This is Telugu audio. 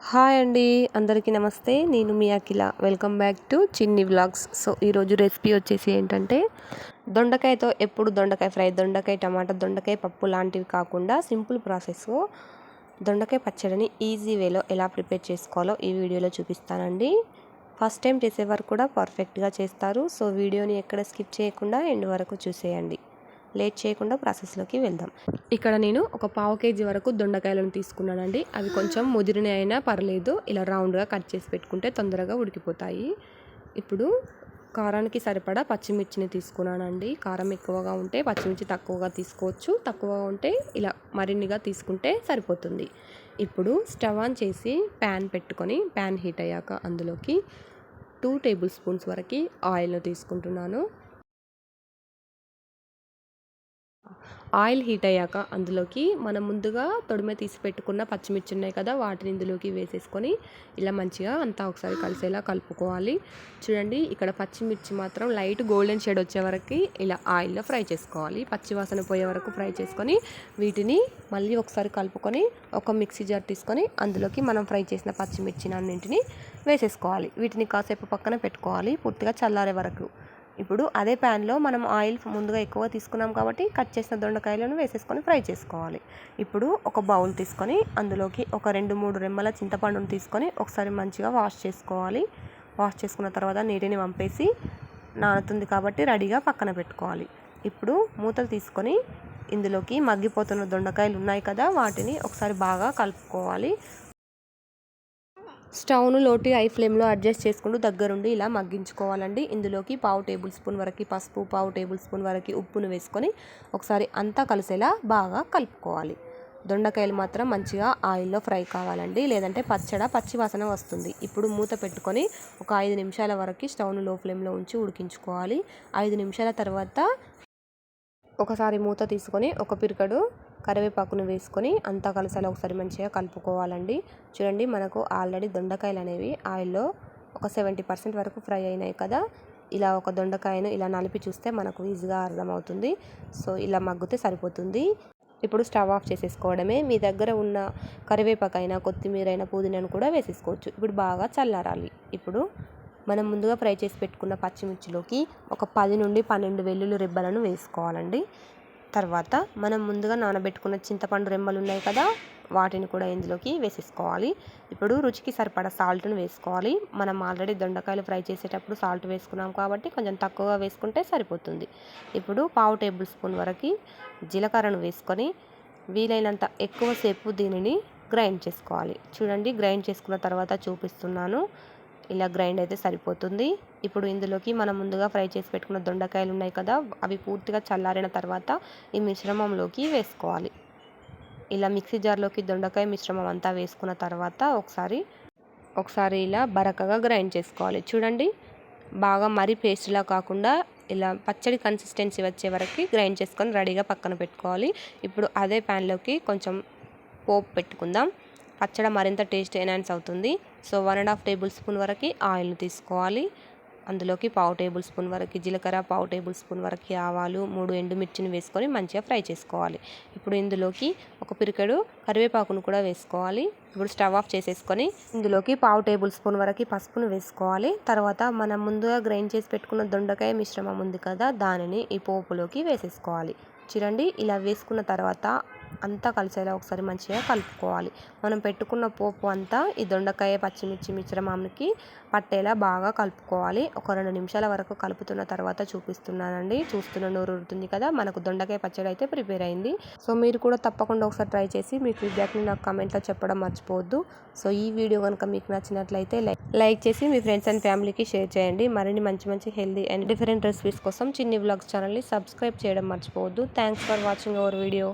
హాయ్ అండి, అందరికీ నమస్తే. నేను మీ అఖిల. వెల్కమ్ బ్యాక్ టు చిన్ని వ్లాగ్స్. సో ఈరోజు రెసిపీ వచ్చేసి ఏంటంటే దొండకాయతో ఎప్పుడు దొండకాయ ఫ్రై, దొండకాయ టమాటా, దొండకాయ పప్పు లాంటివి కాకుండా సింపుల్ ప్రాసెస్లో దొండకాయ పచ్చడిని ఈజీ వేలో ఎలా ప్రిపేర్ చేసుకోవాలో ఈ వీడియోలో చూపిస్తానండి. ఫస్ట్ టైం చేసేవారు కూడా పర్ఫెక్ట్గా చేస్తారు. సో వీడియోని ఎక్కడ స్కిప్ చేయకుండా ఎండ్ వరకు చూసేయండి. లేట్ చేయకుండా ప్రాసెస్లోకి వెళ్దాం. ఇక్కడ నేను ఒక పావు కేజీ వరకు దొండకాయలను తీసుకున్నానండి. అవి కొంచెం ముదిరిన అయినా పర్లేదు, ఇలా రౌండ్గా కట్ చేసి పెట్టుకుంటే తొందరగా ఉడికిపోతాయి. ఇప్పుడు కారానికి సరిపడా పచ్చిమిర్చిని తీసుకున్నానండి. కారం ఎక్కువగా ఉంటే పచ్చిమిర్చి తక్కువగా తీసుకోవచ్చు, తక్కువగా ఉంటే ఇలా మరిన్నిగా తీసుకుంటే సరిపోతుంది. ఇప్పుడు స్టవ్ ఆన్ చేసి ప్యాన్ పెట్టుకొని ప్యాన్ హీట్ అయ్యాక అందులోకి 2 టేబుల్ స్పూన్స్ వరకు ఆయిల్ను తీసుకుంటున్నాను. ఆయిల్ హీట్ అయ్యాక అందులోకి మనం ముందుగా తొడిమె తీసి పెట్టుకున్న పచ్చిమిర్చి ఉన్నాయి కదా, వాటిని ఇందులోకి వేసేసుకొని ఇలా మంచిగా అంతా ఒకసారి కలిసేలా కలుపుకోవాలి. చూడండి, ఇక్కడ పచ్చిమిర్చి మాత్రం లైట్ గోల్డెన్ షేడ్ వచ్చే వరకు ఇలా ఆయిల్లో ఫ్రై చేసుకోవాలి. పచ్చివాసన పోయే వరకు ఫ్రై చేసుకొని వీటిని మళ్ళీ ఒకసారి కలుపుకొని ఒక మిక్సీ జార్ తీసుకొని అందులోకి మనం ఫ్రై చేసిన పచ్చిమిర్చిని అన్నింటినీ వేసేసుకోవాలి. వీటిని కాసేపు పక్కన పెట్టుకోవాలి, పూర్తిగా చల్లారే వరకు. ఇప్పుడు అదే ప్యాన్లో మనం ఆయిల్ ముందుగా ఎక్కువ తీసుకున్నాం కాబట్టి కట్ చేసిన దొండకాయలను వేసేసుకొని ఫ్రై చేసుకోవాలి. ఇప్పుడు ఒక బౌల్ తీసుకొని అందులోకి ఒక 2-3 రెమ్మల చింతపండును తీసుకొని ఒకసారి మంచిగా వాష్ చేసుకోవాలి. వాష్ చేసుకున్న తర్వాత నీటిని వంపేసి నానుతుంది కాబట్టి రెడీగా పక్కన పెట్టుకోవాలి. ఇప్పుడు మూతలు తీసుకొని ఇందులోకి మగ్గిపోతున్న దొండకాయలు ఉన్నాయి కదా, వాటిని ఒకసారి బాగా కలుపుకోవాలి. స్టవ్ను లోటి హై ఫ్లేమ్లో అడ్జస్ట్ చేసుకుంటూ దగ్గరుండి ఇలా మగ్గించుకోవాలండి. ఇందులోకి 1/2 టేబుల్ స్పూన్ వరకు పసుపు, 1/2 టేబుల్ స్పూన్ వరకు ఉప్పును వేసుకొని ఒకసారి అంతా కలిసేలా బాగా కలుపుకోవాలి. దొండకాయలు మాత్రం మంచిగా ఆయిల్లో ఫ్రై కావాలండి, లేదంటే పచ్చి వాసన వస్తుంది. ఇప్పుడు మూత పెట్టుకొని ఒక 5 నిమిషాల వరకు స్టవ్ను లో ఫ్లేమ్లో ఉంచి ఉడికించుకోవాలి. 5 నిమిషాల తర్వాత ఒకసారి మూత తీసుకొని ఒక పిరికడు కరివేపాకును వేసుకొని అంతా కలిసేలా ఒకసారి మంచిగా కలుపుకోవాలండి. చూడండి, మనకు ఆల్రెడీ దొండకాయలు అనేవి ఆయిల్లో ఒక 70% వరకు ఫ్రై అయినాయి కదా. ఇలా ఒక దొండకాయను ఇలా నలిపి చూస్తే మనకు ఈజీగా అర్థమవుతుంది. సో ఇలా మగ్గితే సరిపోతుంది. ఇప్పుడు స్టవ్ ఆఫ్ చేసేసుకోవడమే. మీ దగ్గర ఉన్న కరివేపాకైనా, కొత్తిమీరైనా, పుదీనాను కూడా వేసేసుకోవచ్చు. ఇప్పుడు బాగా చల్లారాలి. ఇప్పుడు మనం ముందుగా ఫ్రై చేసి పెట్టుకున్న పచ్చిమిర్చిలోకి ఒక 10 నుండి 12 వెల్లుల్లి రెబ్బలను వేసుకోవాలండి. తర్వాత మనం ముందుగా నానబెట్టుకున్న చింతపండు రెమ్మలు ఉన్నాయి కదా, వాటిని కూడా ఇందులోకి వేసేసుకోవాలి. ఇప్పుడు రుచికి సరిపడా సాల్ట్ను వేసుకోవాలి. మనం ఆల్రెడీ దొండకాయలు ఫ్రై చేసేటప్పుడు సాల్ట్ వేసుకున్నాం కాబట్టి కొంచెం తక్కువగా వేసుకుంటే సరిపోతుంది. ఇప్పుడు 1/2 టేబుల్ స్పూన్ వరకు జీలకర్రను వేసుకొని వీలైనంత ఎక్కువసేపు దీనిని గ్రైండ్ చేసుకోవాలి. చూడండి, గ్రైండ్ చేసుకున్న తర్వాత చూపిస్తున్నాను. ఇలా గ్రైండ్ అయితే సరిపోతుంది. ఇప్పుడు ఇందులోకి మనం ముందుగా ఫ్రై చేసి పెట్టుకున్న దొండకాయలు ఉన్నాయి కదా, అవి పూర్తిగా చల్లారిన తర్వాత ఈ మిశ్రమంలోకి వేసుకోవాలి. ఇలా మిక్సీ జార్లోకి దొండకాయ మిశ్రమం అంతా వేసుకున్న తర్వాత ఒకసారి ఇలా బరకగా గ్రైండ్ చేసుకోవాలి. చూడండి, బాగా మరీ పేస్ట్లా కాకుండా ఇలా పచ్చడి కన్సిస్టెన్సీ వచ్చే వరకు గ్రైండ్ చేసుకొని రెడీగా పక్కన పెట్టుకోవాలి. ఇప్పుడు అదే ప్యాన్లోకి కొంచెం పోపు పెట్టుకుందాం. పచ్చడి మరింత టేస్ట్ ఎన్హాన్స్ అవుతుంది. సో 1.5 టేబుల్ స్పూన్ వరకు ఆయిల్ని తీసుకోవాలి. అందులోకి 1/2 టేబుల్ స్పూన్ వరకు జీలకర్ర, 1/2 టేబుల్ స్పూన్ వరకు ఆవాలు, 3 ఎండుమిర్చిని వేసుకొని మంచిగా ఫ్రై చేసుకోవాలి. ఇప్పుడు ఇందులోకి ఒక పిరికెడు కరివేపాకును కూడా వేసుకోవాలి. ఇప్పుడు స్టవ్ ఆఫ్ చేసేసుకొని ఇందులోకి 1/2 టేబుల్ స్పూన్ వరకు పసుపును వేసుకోవాలి. తర్వాత మనం ముందుగా గ్రైండ్ చేసి పెట్టుకున్న దొండకాయ మిశ్రమం ఉంది కదా, దానిని ఈ పోపులోకి వేసేసుకోవాలి. చూడండి, ఇలా వేసుకున్న తర్వాత అంతా కలిసేలా ఒకసారి మంచిగా కలుపుకోవాలి. మనం పెట్టుకున్న పోపు అంతా ఈ దొండకాయ పచ్చిమిర్చి మిశ్రమానికి పట్టేలా బాగా కలుపుకోవాలి. ఒక 2 నిమిషాల వరకు కలుపుతున్న తర్వాత చూపిస్తున్నానండి. చూస్తున్న నోరు ఊరుతుంది కదా, మనకు దొండకాయ పచ్చడి అయితే ప్రిపేర్ అయింది. సో మీరు కూడా తప్పకుండా ఒకసారి ట్రై చేసి మీ ఫీడ్బ్యాక్ని నాకు కామెంట్లో చెప్పడం మర్చిపోవద్దు. సో ఈ వీడియో కనుక మీకు నచ్చినట్లయితే లైక్ చేసి మీ ఫ్రెండ్స్ అండ్ ఫ్యామిలీకి షేర్ చేయండి. మరిన్ని మంచి హెల్దీ అండ్ డిఫరెంట్ రెసిపీస్ కోసం చిన్ని వ్లాగ్స్ ఛానల్ని సబ్స్క్రైబ్ చేయడం మర్చిపోవద్దు. Thanks for watching our video.